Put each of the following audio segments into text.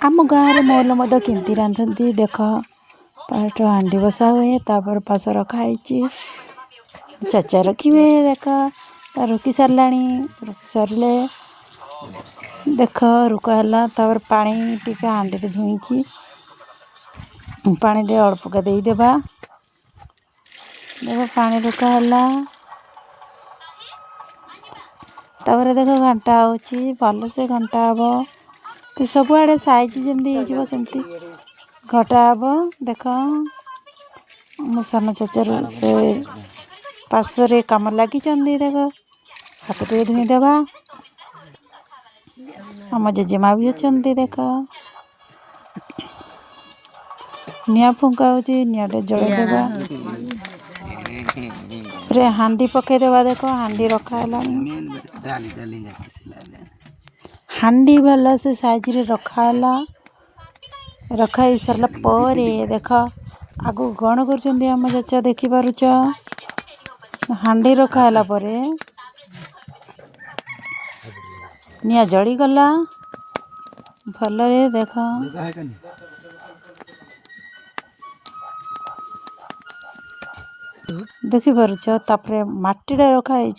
आम गाँव में मौल मद केमती रांधती देख पाठ हांडी बसा हुए तापर पास रखाई चाचा रखिए देख रुकी सारा रुकी सरले देख रुका है पानी टिके हांडी धुईकी पानी टे अल्पका देदेबा देख पानी रुका है तापर देख घंटा होची भल से घंटा हम तो सबुआड़े साइज जमी होमती घटा हम देख मो सान चाचा से पासरे कम लगी देख हाथ टे धुईदेबा आम जेजेमा भी अच्छा देख निआ फुंका हो निटे जलदेबा पूरे हांडी पकईदेबा देख हांडी रखा है हांडी भल से साइज रे रखा सारा पर देख आगु गण कर चाचा देखिपारुच हांडी रखा है पर निआ जड़ी गला भल देख देखिपारुच तापरे माटीटा रखाई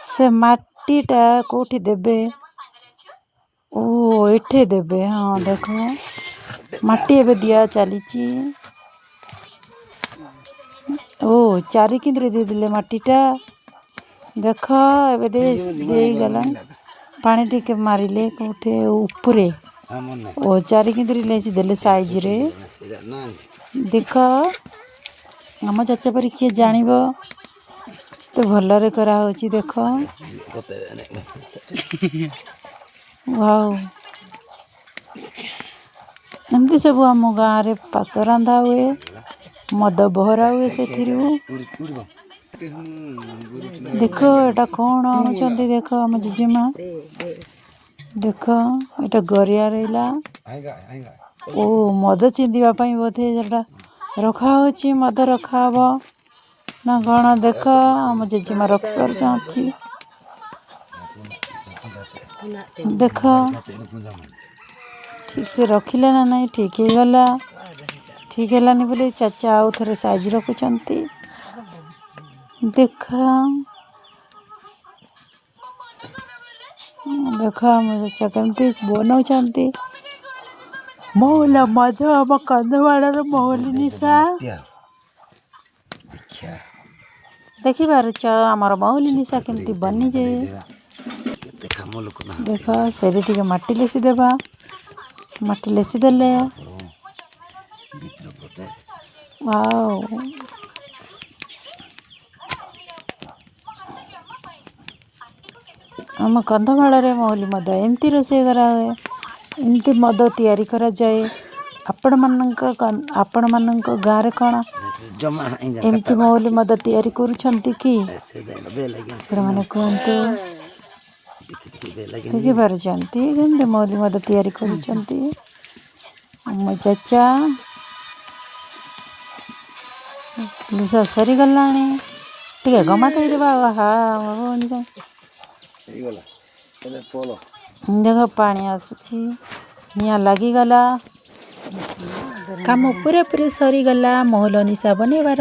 से माटीटा कोठी देबे ओ एठे देबे हाँ देख माटी एबे दिया चली ओ चारि किंद्रे दे दिले माटीटा देख एबे दे गला पानी टिके मारिले कोठे ऊपरे ओ चारि किंद्रे लेसी देले साइज रे देख आम चाचा पर किए जानिब तो भलरे करा होची देख वाओ एमती सब आम गाँव में पास रंधा हुए मद बहरा हुए से देख एटा कौन आनुचंती देख आम जेजेमा देख एटा गरिया रहा ओ मद चिंदिबा पई बोधे जेटा रखा होची मद रखा हब ना कौन देख आम जेजेमा रखी पारछंती देख ठीक से रखिले ना नहीं ठीक ही गला ठीक है बोले चाचा आउ थे साइज रखुंट देख देख आम चाचा केमती बनाऊँच मौल मध आम कंधमाड़ मौली निशा देखिपारुच आमर मौली निशा केमती बनी जे देख सेठी टिके माटी लेसी देबा माटी लेसी देले वाओ आम कंधमाड़ मौली मद एमती रोषे करा हुए एमती मद तैयारी करा जाए आपण मानक गाँव रे कौन एमती मौली मद तैयारी करुछंती कि माने कहतु देखिपारुचंती केमती मौली मद तैयारी करुछंती मो चाचा लिसा सरी गलानी टिके गमा दे देबा हाँ देख पानी आसुची निया लागिगला काम पूरा पूरी सरीगला महल निशा बनेबार।